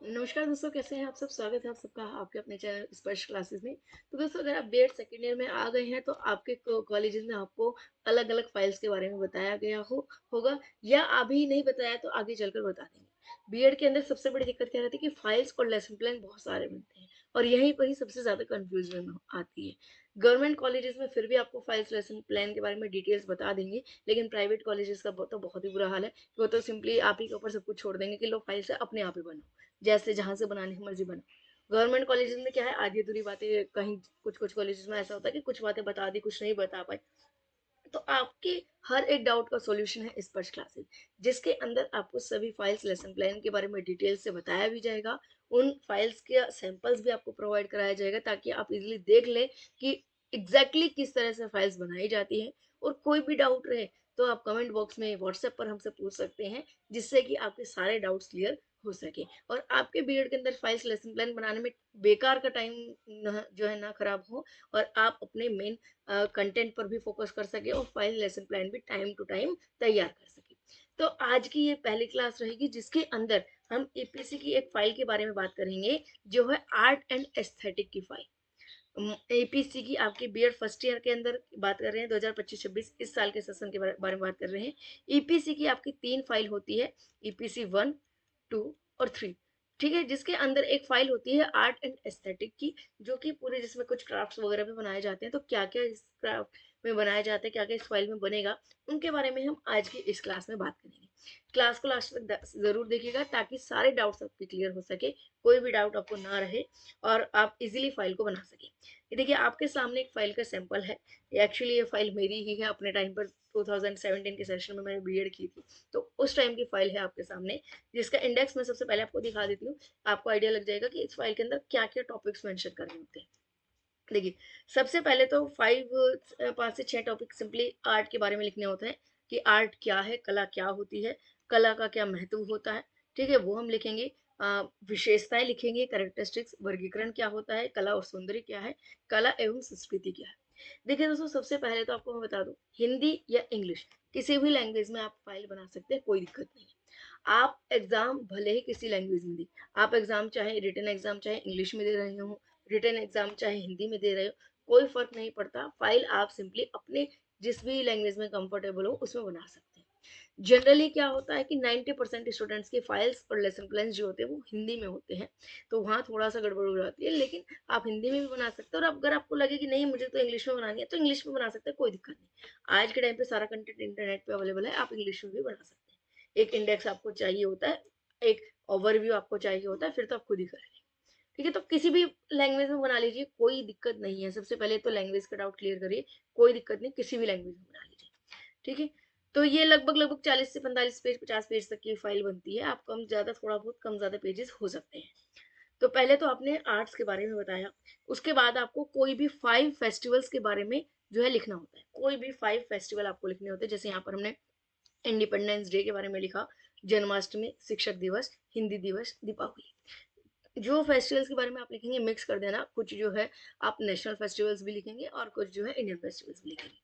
नमस्कार दोस्तों, कैसे हैं आप सब। स्वागत है आप सबका आपके अपने चैनल स्पर्श क्लासेस में। तो दोस्तों, अगर आप बीएड सेकेंड ईयर में आ गए हैं तो आपके कॉलेजेस में आपको अलग अलग फाइल्स के बारे में बताया गया होगा, या अभी नहीं बताया तो आगे चलकर बता देंगे। बीएड के अंदर सबसे बड़ी दिक्कत क्या रहती है कि फाइल्स और लेसन प्लान बहुत सारे बनते हैं, और यहीं पर ही सबसे ज्यादा कंफ्यूजन आती है। गवर्नमेंट कॉलेजेस में फिर भी आपको फाइल्स लेसन प्लान के बारे में डिटेल्स बता देंगे, लेकिन प्राइवेट कॉलेजेस का तो बहुत ही बुरा हाल है। वो तो सिंपली आप ही के ऊपर सब कुछ छोड़ देंगे कि लो फाइल से अपने आप ही बनो, जैसे जहाँ से बनाने की मर्जी बना। गवर्नमेंट कॉलेजेस में क्या है, आधी अधूरी बातें, कहीं कुछ कुछ कॉलेजेस में ऐसा होता है कि कुछ बातें बता दी, कुछ नहीं बता पाए। तो आपके हर एक डाउट का सॉल्यूशन है स्पर्श क्लासेस, जिसके अंदर आपको सभी फाइल्स लेसन प्लान के बारे में डिटेल से बताया भी जाएगा। उन फाइल्स के सैंपल्स भी आपको प्रोवाइड कराया जाएगा, ताकि आप इजीली देख लें कि एग्जैक्टली किस तरह से फाइल्स बनाई जाती हैं। और कोई भी डाउट रहे तो आप कमेंट बॉक्स में व्हाट्सएप पर हमसे पूछ सकते हैं, जिससे कि आपके सारे डाउट्स क्लियर हो सके, और आपके बीएड के अंदर फाइल्स लेसन प्लान बनाने में बेकार का टाइम जो है ना खराब हो, और आप अपने मेन कंटेंट पर भी फोकस कर सके, और फाइल लेसन प्लान भी टाइम टू टाइम तैयार कर सके। तो आज की ये पहली क्लास रहेगी, जिसके अंदर हम एपीसी की एक फाइल के बारे में बात करेंगे, जो है आर्ट एंड एस्थेटिक की फाइल। एपीसी की आपकी बीएड फर्स्ट ईयर के अंदर बात कर रहे हैं, 2025-26 इस साल के सेशन के बारे में बात कर रहे हैं। ईपीसी की आपकी 3 फाइल होती है, ईपीसी 1, 2 और 3। ठीक है, जिसके अंदर एक फाइल होती है आर्ट एंड एस्थेटिक की, जो कि पूरे जिसमें कुछ क्राफ्ट्स वगैरह भी बनाए जाते हैं। तो क्या क्या इस क्राफ्ट में बनाया जाता है, क्या क्या इस फाइल में बनेगा, उनके बारे में हम आज की इस क्लास में बात करेंगे। क्लास को लास्ट तक जरूर देखिएगा, ताकि सारे डाउट्स आपके क्लियर हो सके, कोई भी डाउट आपको ना रहे, और आप इजीली फाइल को बना सके। ये देखिए, आपके सामने एक फाइल का सैंपल है। एक्चुअली ये फाइल मेरी ही है, अपने टाइम पर 2017 के सेशन में मैंने बीएड की थी, तो उस टाइम की फाइल है आपके सामने, जिसका इंडेक्स मैं सबसे पहले आपको दिखा देती हूँ। आपको आइडिया लग जाएगा कि इस फाइल के अंदर क्या क्या टॉपिक्स मेंशन करने होते हैं। देखिए, सबसे पहले तो 5 से 6 टॉपिक सिंपली आर्ट के बारे में लिखने होते हैं, कि आर्ट क्या है, कला क्या होती है, कला का क्या महत्व होता है। ठीक है, वो हम लिखेंगे। विशेषताएं लिखेंगे, कैरेक्टरिस्टिक्स, वर्गीकरण क्या होता है, कला और सौंदर्य क्या है, कला एवं संस्कृति क्या है। देखिए दोस्तों, सबसे पहले तो आपको मैं बता दूं, हिंदी या इंग्लिश किसी भी लैंग्वेज में आप फाइल बना सकते हैं, कोई दिक्कत नहीं है। आप एग्जाम भले ही किसी लैंग्वेज में दी, आप एग्जाम चाहे रिटन एग्जाम चाहे इंग्लिश में दे रहे हो, रिटन एग्जाम चाहे हिंदी में दे रहे हो, कोई फर्क नहीं पड़ता। फाइल आप सिंपली अपने जिस भी लैंग्वेज में कंफर्टेबल हो उसमें बना सकते हैं। जनरली क्या होता है कि 90% स्टूडेंट्स की फाइल्स और लेसन प्लान जो होते हैं वो हिंदी में होते हैं, तो वहाँ थोड़ा सा गड़बड़ हो जाती है। लेकिन आप हिंदी में भी बना सकते हैं, और अगर आपको लगे कि नहीं मुझे तो इंग्लिश में बनानी है, तो इंग्लिश में बना सकते हैं, कोई दिक्कत नहीं। आज के टाइम पे सारा कंटेंट इंटरनेट पे अवेलेबल है, आप इंग्लिश में भी बना सकते हैं। एक इंडेक्स आपको चाहिए होता है, एक ओवरव्यू आपको चाहिए होता है, फिर तो आप खुद ही करेंगे। ठीक है, तो किसी भी लैंग्वेज में बना लीजिए, कोई दिक्कत नहीं है। सबसे पहले तो लैंग्वेज का डाउट क्लियर करिए, कोई दिक्कत नहीं, किसी भी लैंग्वेज में बना लीजिए। ठीक है, तो ये लगभग लगभग 40 से 45 पेज, 50 पेज तक की फाइल बनती है। आप कम ज्यादा, थोड़ा बहुत कम ज्यादा पेजेस हो सकते हैं। तो पहले तो आपने आर्ट्स के बारे में बताया, उसके बाद आपको कोई भी 5 फेस्टिवल्स के बारे में जो है लिखना होता है। कोई भी 5 फेस्टिवल आपको लिखने होते हैं, जैसे यहाँ पर हमने इंडिपेंडेंस डे के बारे में लिखा, जन्माष्टमी, शिक्षक दिवस, हिंदी दिवस, दीपावली। जो फेस्टिवल्स के बारे में आप लिखेंगे मिक्स कर देना, कुछ जो है आप नेशनल फेस्टिवल्स भी लिखेंगे, और कुछ जो है इंडियन फेस्टिवल्स भी लिखेंगे।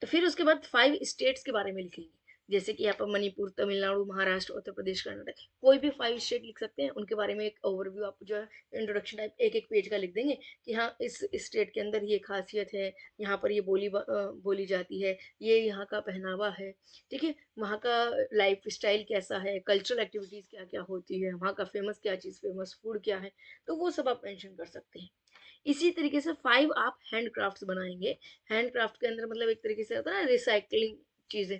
तो फिर उसके बाद 5 स्टेट्स के बारे में लिखेंगे, जैसे कि यहाँ पर मणिपुर, तमिलनाडु, महाराष्ट्र, उत्तर प्रदेश, कर्नाटक, कोई भी 5 स्टेट लिख सकते हैं। उनके बारे में एक ओवरव्यू आप जो है इंट्रोडक्शन टाइप एक एक पेज का लिख देंगे, कि हाँ इस स्टेट के अंदर ये खासियत है, यहाँ पर ये बोली जाती है, ये यहाँ का पहनावा है। ठीक है, वहाँ का लाइफ स्टाइल कैसा है, कल्चरल एक्टिविटीज क्या क्या होती है, वहाँ का फेमस क्या चीज़, फेमस फूड क्या है, तो वो सब आप मेंशन कर सकते हैं। इसी तरीके से 5 आप हैंड क्राफ्ट बनाएंगे। हैंड क्राफ्ट के अंदर मतलब एक तरीके से होता है ना, रिसाइकलिंग चीजें।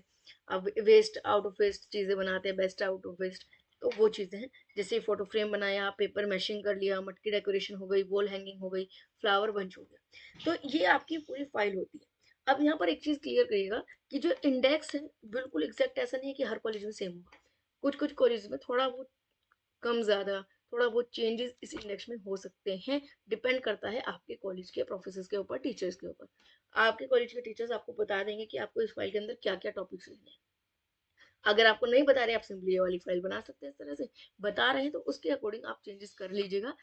अब वेस्ट आउट ऑफ वेस्ट चीजें बनाते हैं, बेस्ट आउट ऑफ वेस्ट, तो वो चीजें हैं। जैसे फोटो फ्रेम बनाया, पेपर मैशिंग कर लिया, मटकी डेकोरेशन हो गई, वॉल हैंगिंग हो गई, फ्लावर बंच हो गया। तो ये आपकी पूरी फाइल होती है। अब यहाँ पर एक चीज क्लियर करिएगा, कि जो इंडेक्स है बिल्कुल एग्जैक्ट ऐसा नहीं है कि हर कॉलेज में सेम होगा। कुछ कुछ कॉलेज में थोड़ा बहुत कम ज्यादा, थोड़ा बहुत चेंजेस इस इंडेक्स में हो सकते हैं। डिपेंड करता है आपके कॉलेज के प्रोफेसर्स के ऊपर, टीचर्स के ऊपर। आपके कॉलेज के टीचर्स आपको बता देंगे कि आपको इस फाइल के अंदर क्या क्या टॉपिक्स लेने हैं। अगर आपको नहीं बता रहे, आप सिंपली ये वाली फाइल बना सकते हैं। इस तरह से बता रहे हैं तो उसके अकॉर्डिंग आप चेंजेस कर लीजिएगा।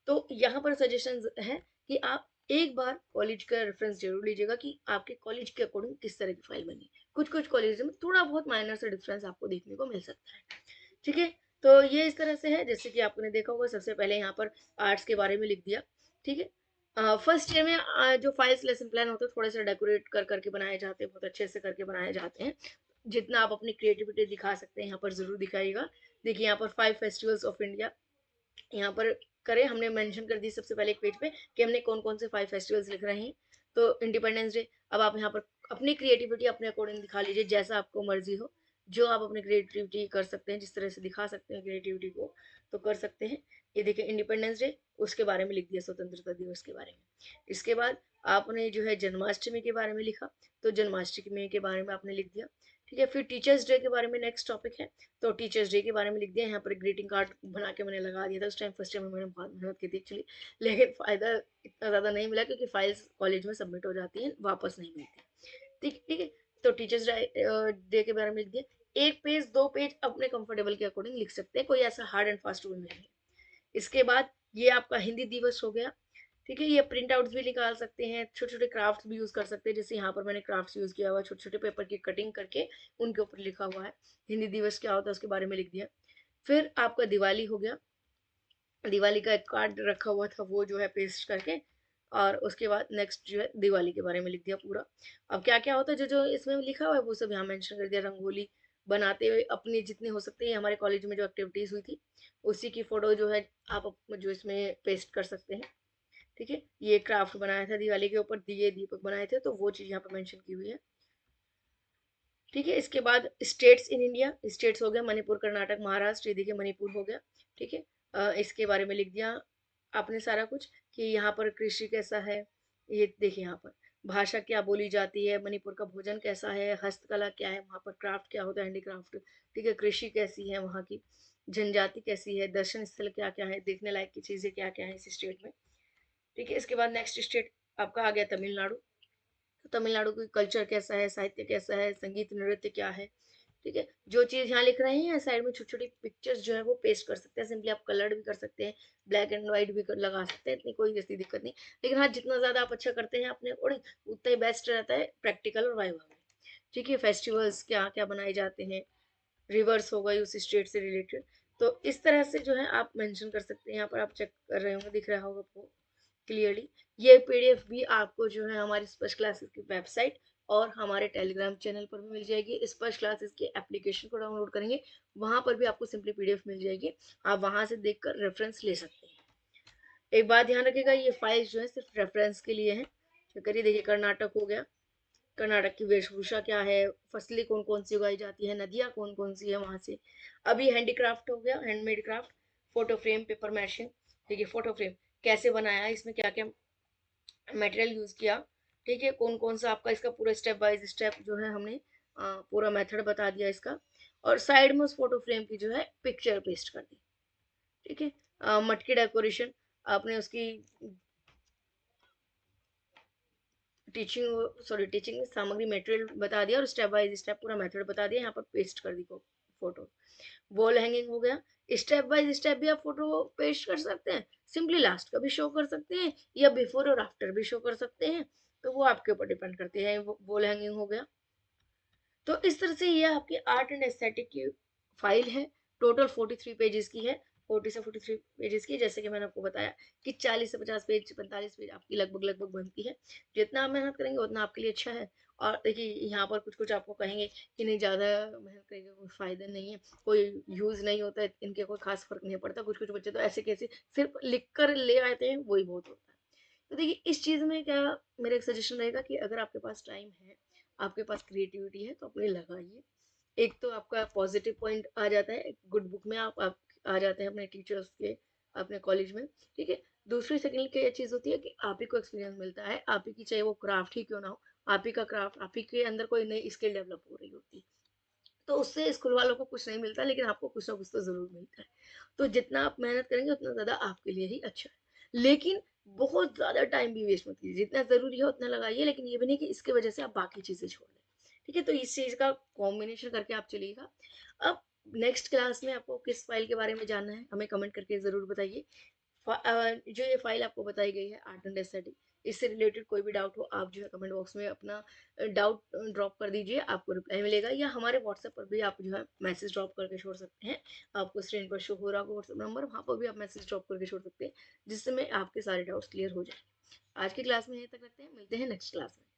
तो यहाँ पर सजेशन है कि आप एक बार कॉलेज का रेफरेंस जरूर लीजिएगा, कि आपके कॉलेज के अकॉर्डिंग किस तरह की फाइल बनी है। कुछ कुछ कॉलेज में थोड़ा बहुत माइनर से डिफरेंस आपको देखने को मिल सकता है। ठीक है, तो ये इस तरह से है, जैसे कि आपने देखा होगा सबसे पहले यहाँ पर आर्ट्स के बारे में लिख दिया, ठीक है। फर्स्ट ईयर में जो फाइल्स लेसन प्लान होते हैं थोड़े से डेकोरेट कर करके बनाए जाते हैं, बहुत अच्छे से करके बनाए जाते हैं। जितना आप अपनी क्रिएटिविटी दिखा सकते हैं यहाँ पर जरूर दिखाइएगा। देखिए यहाँ पर 5 फेस्टिवल्स ऑफ इंडिया यहाँ पर करें, हमने मेंशन कर दी सबसे पहले एक पेज पे कि हमने कौन कौन से 5 फेस्टिवल्स लिख रहे हैं। तो इंडिपेंडेंस डे, अब आप यहाँ पर अपनी क्रिएटिविटी अपने अकॉर्डिंग दिखा लीजिए, जैसा आपको मर्जी हो, जो आप अपनी क्रिएटिविटी कर सकते हैं, जिस तरह से दिखा सकते हैं क्रिएटिविटी को तो कर सकते हैं। ये देखिए इंडिपेंडेंस डे, उसके बारे में लिख दिया, स्वतंत्रता दिवस के बारे में। इसके बाद आपने जो है जन्माष्टमी के बारे में लिखा, तो जन्माष्टमी के बारे में आपने लिख दिया, ठीक है। फिर टीचर्स डे के बारे में नेक्स्ट टॉपिक है, तो टीचर्स डे के बारे में लिख दिया। यहाँ पर ग्रीटिंग कार्ड बना के मैंने लगा दिया था, उस टाइम फर्स्ट टाइम में मैंने बहुत मेहनत की थी एक्चुअली, लेकिन फ़ायदा इतना ज़्यादा नहीं मिला क्योंकि फाइल्स कॉलेज में सबमिट हो जाती हैं, वापस नहीं मिलती। ठीक ठीक है। तो टीचर्स डे के बारे में लिख दिया। एक पेज 2 पेज अपने कंफर्टेबल के अकॉर्डिंग लिख सकते हैं, कोई ऐसा हार्ड एंड फास्ट रूल नहीं है। इसके बाद ये आपका हिंदी दिवस हो गया, ठीक है। ये प्रिंट आउट्स भी निकाल सकते हैं, छोटे छोटे क्राफ्ट्स भी यूज कर सकते हैं, जैसे यहाँ पर मैंने क्राफ्ट्स यूज किया हुआ है, छोटे छोटे पेपर की कटिंग करके उनके ऊपर लिखा हुआ है, हिंदी दिवस क्या होता है उसके बारे में लिख दिया। फिर आपका दिवाली हो गया, दिवाली का एक कार्ड रखा हुआ था वो जो है पेस्ट करके, और उसके बाद नेक्स्ट जो है दिवाली के बारे में लिख दिया पूरा। अब क्या क्या होता है जो जो इसमें लिखा हुआ है वो सब यहाँ मेंशन कर दिया। रंगोली बनाते हुए अपनी जितनी हो सकती है, हमारे कॉलेज में जो एक्टिविटीज हुई थी उसी की फोटो जो है आप जो इसमें पेस्ट कर सकते हैं, ठीक है। ये क्राफ्ट बनाया था दिवाली के ऊपर, दिए दीपक बनाए थे, तो वो चीज यहाँ पर मेंशन की हुई है, ठीक है। इसके बाद स्टेट्स इन इंडिया, स्टेट्स हो गया मणिपुर, कर्नाटक, महाराष्ट्र, ये देखिए मणिपुर हो गया, ठीक है। इसके बारे में लिख दिया आपने सारा कुछ कि यहाँ पर कृषि कैसा है, ये देखिए यहाँ पर भाषा क्या बोली जाती है, मणिपुर का भोजन कैसा है, हस्तकला क्या है वहाँ पर, क्राफ्ट क्या होता है, हैंडीक्राफ्ट, ठीक है। कृषि कैसी है वहाँ की, जनजाति कैसी है, दर्शन स्थल क्या क्या है, देखने लायक की चीजें क्या क्या है इस स्टेट में, ठीक है। इसके बाद नेक्स्ट स्टेट आपका आ गया तमिलनाडु, तो तमिलनाडु की कल्चर कैसा है, साहित्य कैसा है, संगीत नृत्य क्या है, ठीक है। जो चीज यहाँ लिख रहे हैं साइड में छोटी छोटी पिक्चर्स जो है वो पेस्ट कर सकते हैं, सिंपली आप कलर्ड भी कर सकते हैं, ब्लैक एंड व्हाइट भी लगा सकते हैं, इतनी कोई ऐसी दिक्कत नहीं। लेकिन हाँ जितना ज्यादा आप अच्छा करते हैं अपने अकॉर्डिंग उतना ही बेस्ट रहता है प्रैक्टिकल और वाइवा में, ठीक है। फेस्टिवल्स क्या क्या बनाए जाते हैं, रिवर्स हो गई उस स्टेट से रिलेटेड, तो इस तरह से जो है आप मेंशन कर सकते हैं। यहाँ पर आप चेक कर रहे होंगे, दिख रहा होगा आपको क्लियरली। ये पीडीएफ भी आपको जो है हमारी स्पर्श क्लासेस की वेबसाइट और हमारे टेलीग्राम चैनल पर भी मिल जाएगी। स्पर्श क्लासेस की एप्लीकेशन को डाउनलोड करेंगे, वहां पर भी आपको सिंपली पीडीएफ मिल जाएगी, आप वहां से देखकर रेफरेंस ले सकते हैं। एक बात ध्यान रखिएगा, ये फाइल्स जो है सिर्फ रेफरेंस के लिए है। तो करिए, देखिए कर्नाटक हो गया, कर्नाटक की वेशभूषा क्या है, फसलें कौन कौन सी उगाई जाती है, नदियाँ कौन कौन सी है वहां से। अभी हैंडीक्राफ्ट हो गया, handmade craft, photo frame, paper mashing, देखिए फोटो फ्रेम कैसे बनाया, इसमें क्या क्या मटेरियल यूज किया, ठीक है। कौन कौन सा आपका इसका पूरा स्टेप बाय स्टेप जो है हमने पूरा मेथड बता दिया इसका, और साइड में उस फोटो फ्रेम की जो है पिक्चर पेस्ट कर दी, ठीक है। मटकी डेकोरेशन आपने उसकी टीचिंग सामग्री मटेरियल बता दिया और स्टेप बाय स्टेप पूरा मेथड बता दिया, यहाँ पर पेस्ट कर दी फोटो। वॉल हैंगिंग हो गया, स्टेप बाय स्टेप भी आप फोटो पेस्ट कर सकते हैं, सिंपली लास्ट का भी शो कर सकते हैं या बिफोर और आफ्टर भी शो कर सकते हैं, तो वो आपके ऊपर डिपेंड करती है। वॉल हैंगिंग हो गया। तो इस तरह से ये आपकी आर्ट एंड एस्थेटिक की फाइल है, टोटल 43 पेजेस की है, 40 से 43 पेजेस की, जैसे कि मैंने आपको बताया कि 40 से 50 पेज 45 पेज आपकी लगभग लगभग बनती है। जितना आप मेहनत करेंगे उतना आपके लिए अच्छा है। और देखिए यहाँ पर कुछ कुछ आपको कहेंगे कि नहीं ज़्यादा मेहनत करेंगे कोई फ़ायदा नहीं है, कोई यूज़ नहीं होता है, इनके कोई खास फर्क नहीं पड़ता। कुछ कुछ बच्चे तो ऐसे कैसे सिर्फ लिख कर ले आते हैं, वही बहुत होता है। तो देखिए इस चीज़ में क्या मेरा एक सजेशन रहेगा कि अगर आपके पास टाइम है, आपके पास क्रिएटिविटी है, तो अपने लगाइए। एक तो आपका पॉजिटिव पॉइंट आ जाता है, गुड बुक में आप आ जाते हैं अपने टीचर्स के, अपने कॉलेज में, ठीक है। दूसरी सेकंड की ये चीज़ होती है कि आप ही को एक्सपीरियंस मिलता है, आप ही की चाहे वो क्राफ्ट ही क्यों ना हो, आप ही का क्राफ्ट, आप ही के अंदर कोई नई स्किल डेवलप हो रही होती है, तो उससे स्कूल वालों को कुछ नहीं मिलता, लेकिन आपको कुछ ना कुछ तो जरूर मिलता है। तो जितना आप मेहनत करेंगे उतना ज्यादा आपके लिए ही अच्छा है, लेकिन बहुत ज्यादा टाइम भी वेस्ट मत कीजिए, जितना जरूरी है उतना लगाइए, लेकिन ये भी नहीं कि इसकी वजह से आप बाकी चीजें छोड़ दें, ठीक है। तो इस चीज का कॉम्बिनेशन करके आप चलिएगा। अब नेक्स्ट क्लास में आपको किस फाइल के बारे में जानना है हमें कमेंट करके जरूर बताइए। जो ये फाइल आपको बताई गई है आर्ट एंड एस्थेटिक, इससे रिलेटेड कोई भी डाउट हो आप जो है कमेंट बॉक्स में अपना डाउट ड्रॉप कर दीजिए, आपको रिप्लाई मिलेगा, या हमारे व्हाट्सएप पर भी आप जो है मैसेज ड्रॉप करके छोड़ सकते हैं। आपको स्क्रीन पर शो हो रहा होगा व्हाट्सएप नंबर, वहाँ पर भी आप मैसेज ड्रॉप करके छोड़ सकते हैं, जिससे मैं आपके सारे डाउट्स क्लियर हो जाए। आज की क्लास में यहीं तक रखते हैं, मिलते हैं नेक्स्ट क्लास में।